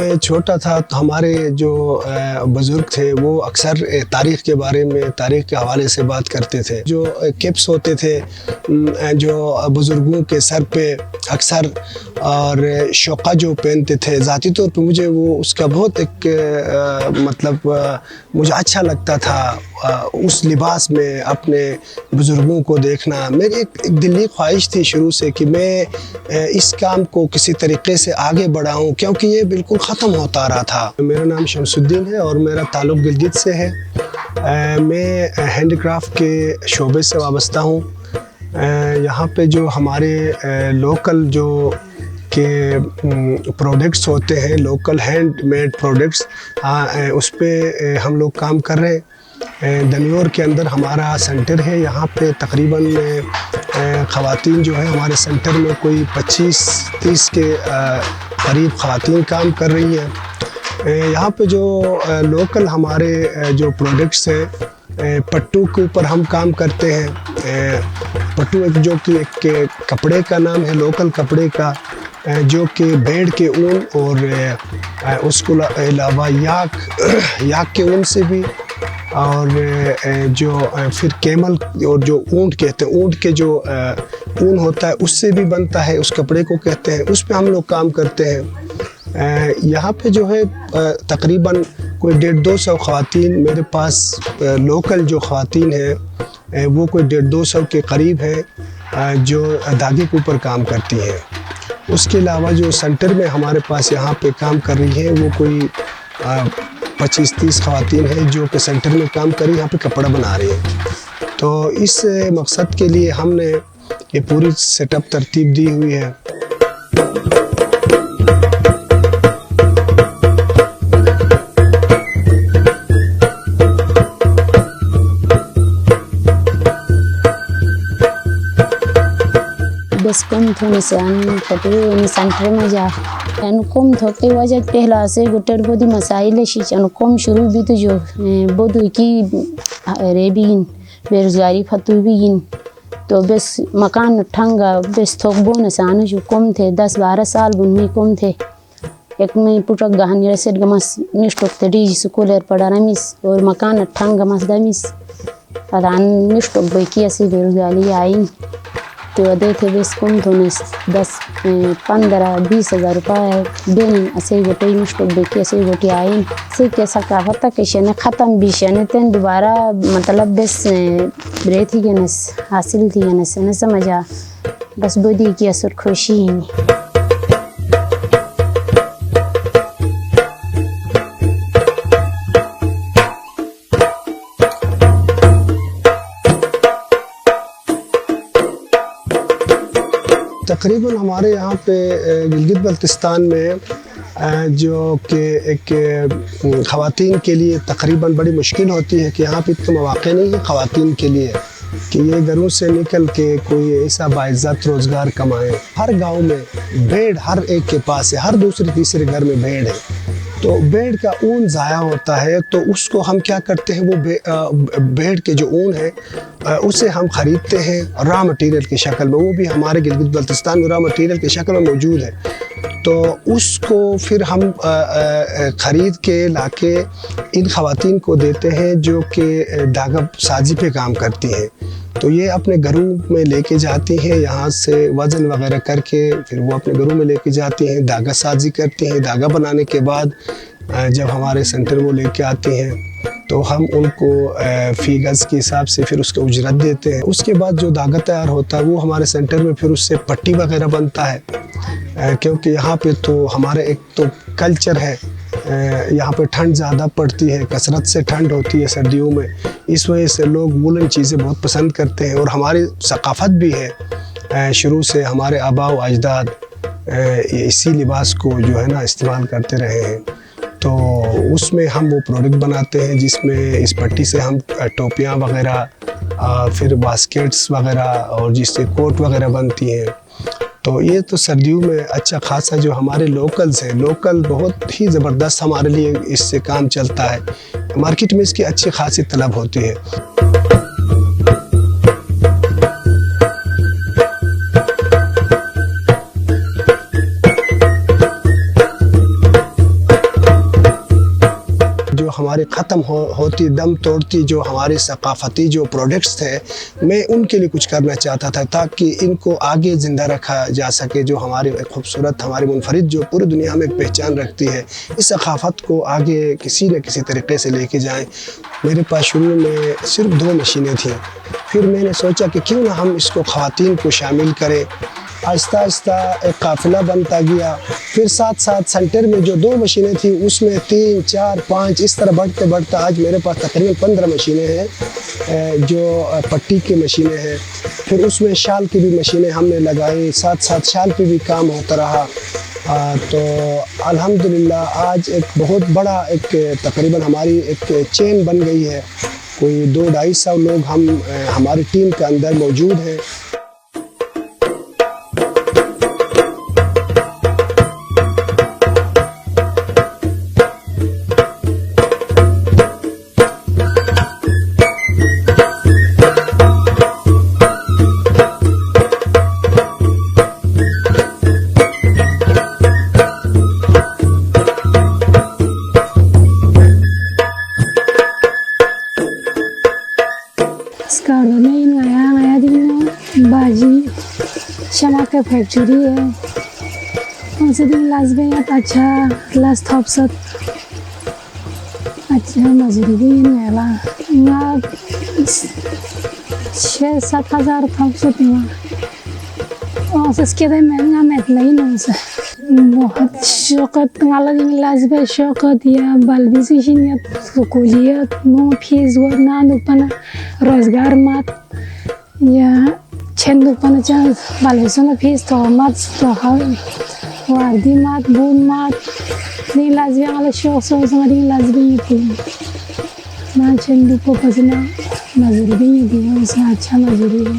मैं छोटा था तो हमारे जो बुज़ुर्ग थे वो अक्सर तारीख़ के बारे में, तारीख़ के हवाले से बात करते थे। जो कैप्स होते थे जो बुज़ुर्गों के सर पे अक्सर, और शोक़ा जो पहनते थे, ज़ाती तौर पे मुझे वो उसका बहुत एक मतलब मुझे अच्छा लगता था उस लिबास में अपने बुज़ुर्गों को देखना। मेरी एक दिली ख्वाहिश थी शुरू से कि मैं इस काम को किसी तरीक़े से आगे बढ़ाऊँ, क्योंकि ये बिल्कुल ख़त्म होता रहा था। मेरा नाम शमसुद्दीन है और मेरा ताल्लुक़ गिलगित से है। मैं हैंडीक्राफ़्ट के शोबे से वाबस्ता हूँ। यहाँ पे जो हमारे लोकल जो के प्रोडक्ट्स होते हैं, लोकल हैंडमेड प्रोडक्ट्स, उस पे हम लोग काम कर रहे हैं। दनियोर के अंदर हमारा सेंटर है। यहाँ पे तकरीबन ख़वातीन जो है हमारे सेंटर में कोई 25-30 के करीब ख़वातीन काम कर रही हैं। यहाँ पे जो लोकल हमारे जो प्रोडक्ट्स हैं, पट्टू के ऊपर हम काम करते हैं। पट्टू एक जो कि एक कपड़े का नाम है, लोकल कपड़े का, जो कि भेड़ के ऊन और उसको अलावा याक के ऊन से भी, और जो फिर कैमल और जो ऊँट कहते हैं, ऊँट के जो ऊन होता है उससे भी बनता है, उस कपड़े को कहते हैं, उस पे हम लोग काम करते हैं। यहाँ पे जो है तकरीबन कोई 150-200 ख़वातीन मेरे पास लोकल जो ख़वातीन हैं वो कोई 150-200 के करीब हैं जो धागे के ऊपर काम करती हैं। उसके अलावा जो सेंटर में हमारे पास यहाँ पे काम कर रही हैं वो कोई 25-30 ख़वातीन हैं जो कि सेंटर में काम कर रही हैं, यहाँ पे कपड़ा बना रही हैं। तो इस मकसद के लिए हमने ये पूरी सेटअप तरतीब दी हुई है। बस कम थो निशान कटे सेंटर में जा कम थो के वजह पहला से गुटर बोदी मसाइल शीचन कम शुरू भी तो जो बोदू की रेबिन बेरोजगारी फतु बिगिन तो बस मकान ठंगा बस थोक बो निशान जो कम थे 10-12 साल बुनमी कम थे। एक में पुटक गहन से गमस निष्ठोक तड़ी स्कूलर पढ़ा रमिस और मकान ठंगा मस दमिस अदान निष्ठोक बैकी ऐसी बेरोजगारी आई तो दे थे बस कम तो 10-15-20 हज़ार रुपये देने ऐसे गोटे निष्ठोक बैकी ऐसे गोटे आई से कैसा सकाफत के शने ख़त्म भी शने तेन दोबारा मतलब बस ब्रेथी के नस हासिल थी नस न समझा बस बोदी की असर खुशी है। तकरीबन हमारे यहाँ पे गिलगित बल्तिस्तान में जो कि एक ख़वातीन के लिए तकरीबन बड़ी मुश्किल होती है कि यहाँ पे इतने मौक़े नहीं है ख़वातीन के लिए कि ये घरों से निकल के कोई ऐसा बाइज़्ज़त रोज़गार कमाएं। हर गांव में भेड़ हर एक के पास है, हर दूसरे-तीसरे घर में भेड़ है। तो भेड़ का ऊन ज़ाया होता है तो उसको हम क्या करते हैं, वो भेड़ के जो ऊन है उसे हम ख़रीदते हैं रॉ मटेरियल की शक्ल में। वो भी हमारे गिलगित बल्तिस्तान में रॉ मटेरियल की शक्ल में मौजूद है। तो उसको फिर हम ख़रीद के लाके इन ख़वातीन को देते हैं जो कि धागा साजी पे काम करती हैं। तो ये अपने घरों में लेके जाती हैं, यहाँ से वज़न वगैरह करके फिर वो अपने घरों में लेके जाती हैं, धागा साजी करती हैं। धागा बनाने के बाद जब हमारे सेंटर वो लेके आती हैं तो हम उनको फ़ी गज़ के हिसाब से फिर उसका उजरत देते हैं। उसके बाद जो धागा तैयार होता है वो हमारे सेंटर में फिर उससे पट्टी वगैरह बनता है। क्योंकि यहाँ पे तो हमारा एक तो कल्चर है, यहाँ पे ठंड ज़्यादा पड़ती है, कसरत से ठंड होती है सर्दियों में, इस वजह से लोग वूलन चीज़ें बहुत पसंद करते हैं। और हमारी सकाफ़त भी है, शुरू से हमारे आबा व अजदाद इसी लिबास को जो है ना इस्तेमाल करते रहे हैं। तो उसमें हम वो प्रोडक्ट बनाते हैं जिसमें इस पट्टी से हम टोपियाँ वगैरह, फिर बास्केट्स वगैरह और जिससे कोट वगैरह बनती हैं। तो ये तो सर्दियों में अच्छा खासा जो हमारे लोकल्स हैं, लोकल बहुत ही ज़बरदस्त हमारे लिए इससे काम चलता है। मार्केट में इसकी अच्छी खासी तलब होती है। हमारी ख़त्म होती दम तोड़ती जो हमारे सकाफ़ती जो प्रोडक्ट्स थे, मैं उनके लिए कुछ करना चाहता था ताकि इनको आगे ज़िंदा रखा जा सके। जो हमारी खूबसूरत हमारी मुनफरिद जो पूरी दुनिया में पहचान रखती है, इस सकाफ़त को आगे किसी न किसी तरीके से लेके जाएं। मेरे पास शुरू में सिर्फ 2 मशीनें थीं, फिर मैंने सोचा कि क्यों ना हम इसको ख़वातीन को शामिल करें। आहिस्ता आहिस्ता एक काफ़िला बनता गया। फिर साथ साथ सेंटर में जो 2 मशीनें थी उसमें 3, 4, 5 इस तरह बढ़ते बढ़ते आज मेरे पास तकरीबन 15 मशीनें हैं जो पट्टी की मशीनें हैं। फिर उसमें शाल की भी मशीनें हमने लगाई, साथ साथ शाल पे भी काम होता रहा। तो अल्हम्दुलिल्लाह आज एक बहुत बड़ा एक तकरीबन हमारी एक चेन बन गई है। कोई 200-250 लोग हम हमारी टीम के अंदर मौजूद हैं। बाजी शमा का फैक्ट्री है उनसे दिन लाज बेहद अच्छा लाज थपसत अच्छा मजदूरी भी नेला ना 6-7 हज़ार थपसत ना और इसके दे महंगा मेट नहीं ना उसे बहुत शौकत वाला दिन लाज बे शौकत या बलबिसिशन या कुलियत नो फीस वर ना दुपना रोजगार मत या छंदू पन चाल बालबिसों फीस तो मत तो हम वार्दी मत बून मत नहीं लाजबी वाले शौक से नहीं लाजबी थी ना छंदू को पसना मजदूरी नहीं थी उसमें अच्छा मजदूरी है।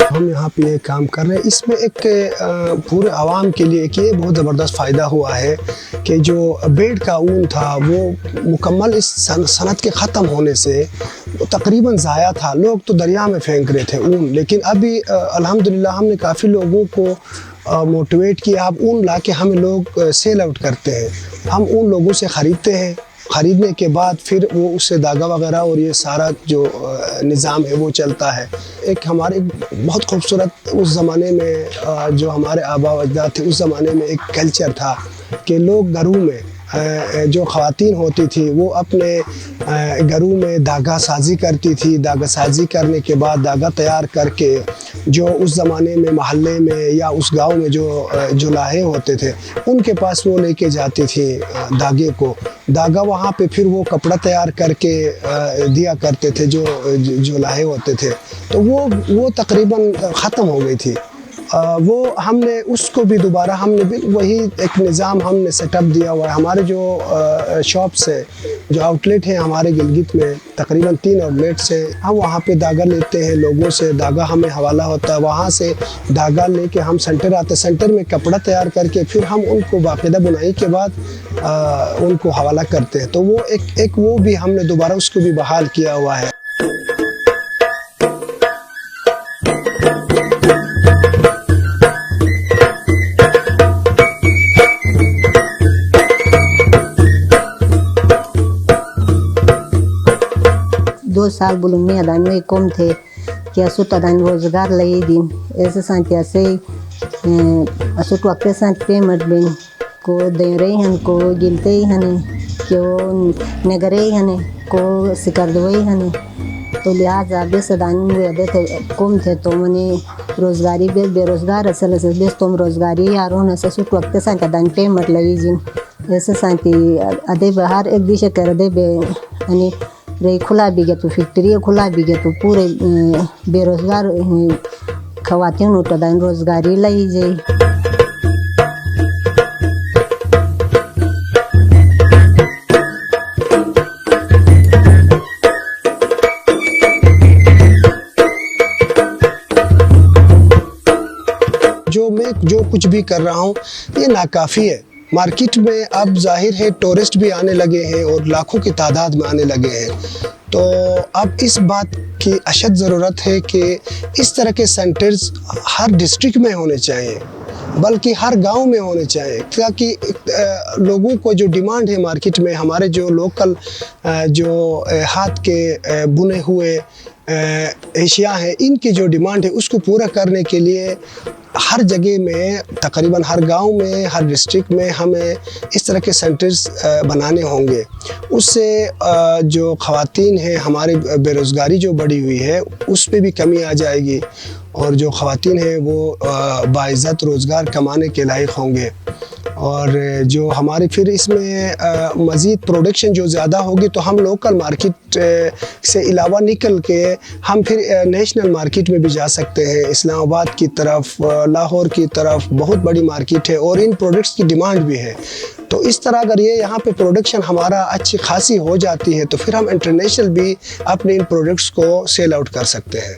हम यहाँ पे ये काम कर रहे हैं, इसमें एक पूरे आवाम के लिए एक ये बहुत ज़बरदस्त फ़ायदा हुआ है कि जो बेड का ऊन था वो मुकम्मल इस सनत के ख़त्म होने से तकरीबन ज़ाया था। लोग तो दरिया में फेंक रहे थे ऊन, लेकिन अभी अल्हम्दुलिल्लाह हमने काफ़ी लोगों को मोटिवेट किया। अब ऊन ला के हमें लोग सेल आउट करते हैं, हम उन लोगों से ख़रीदते हैं। ख़रीदने के बाद फिर वो उससे धागा वगैरह और ये सारा जो निज़ाम है वो चलता है। एक हमारे बहुत खूबसूरत उस ज़माने में जो हमारे आबा व अजदाद थे उस ज़माने में एक कल्चर था कि लोग घरों में जो ख़वातीन होती थी वो अपने घरों में धागा साजी करती थी। धागा साजी करने के बाद धागा तैयार करके जो उस ज़माने में महल्ले में या उस गांव में जो जुलाहे होते थे उनके पास वो लेके जाती थी धागे को। धागा वहाँ पे फिर वो कपड़ा तैयार करके दिया करते थे जो जुलाहे होते थे। तो वो तकरीबन ख़त्म हो गई थी। वो हमने उसको भी दोबारा हमने भी वही एक निज़ाम हमने सेटअप दिया हुआ है। हमारे जो शॉप्स है जो आउटलेट है हमारे गिलगित में तकरीबन 3 आउटलेट्स हैं। हम वहाँ पे धागा लेते हैं लोगों से, धागा हमें हवाला होता है, वहाँ से धागा लेके हम सेंटर आते, सेंटर में कपड़ा तैयार करके फिर हम उनको बाकायदा बुनाई के बाद उनको हवाला करते हैं। तो वो एक वो भी हमने दोबारा उसको भी बहाल किया हुआ है। दो साल बुलुमी अदान में कम थे कि असुत अदान रोजगार लई दिन ऐसे सांति ऐसे असुत वक्त सांति पे मर्दबिन को दे रही हन को गिलते ही हने क्यों नगरे ही हने को सिकर दो ही हने। तो लिहाजा बेस अदान में दे थे कम थे तो मने रोजगारी बेरोजगार असल से बेस तुम रोजगारी यारों ने असुत वक्त सांति अदान पे मर लई जिन ऐसे सांति अदे बाहर एक दिशा कर दे बे हने रे खुला भी गया तो फैक्ट्री खुला भी गया तो पूरे बेरोजगार खवातीन उठदान रोजगारी लाई जाए। जो मैं जो कुछ भी कर रहा हूँ ये नाकाफ़ी है। मार्केट में अब जाहिर है टूरिस्ट भी आने लगे हैं और लाखों की तादाद में आने लगे हैं। तो अब इस बात की अशद ज़रूरत है कि इस तरह के सेंटर्स हर डिस्ट्रिक्ट में होने चाहिए, बल्कि हर गांव में होने चाहिए, ताकि लोगों को जो डिमांड है मार्केट में, हमारे जो लोकल जो हाथ के बुने हुए एशिया है, इनकी जो डिमांड है उसको पूरा करने के लिए हर जगह में, तकरीबन हर गांव में, हर डिस्ट्रिक्ट में हमें इस तरह के सेंटर्स बनाने होंगे। उससे जो ख़वातीन हैं, हमारी बेरोज़गारी जो बढ़ी हुई है उस पे भी कमी आ जाएगी और जो ख़वातीन हैं वो बाइज़्ज़त रोज़गार कमाने के लायक होंगे। और जो हमारी फिर इसमें मज़ीद प्रोडक्शन जो ज़्यादा होगी तो हम लोकल मार्केट से अलावा निकल के हम फिर नेशनल मार्केट में भी जा सकते हैं। इस्लामाबाद की तरफ, लाहौर की तरफ बहुत बड़ी मार्केट है और इन प्रोडक्ट्स की डिमांड भी है। तो इस तरह अगर ये यहाँ पे प्रोडक्शन हमारा अच्छी खासी हो जाती है तो फिर हम इंटरनेशनल भी अपने इन प्रोडक्ट्स को सेल आउट कर सकते हैं।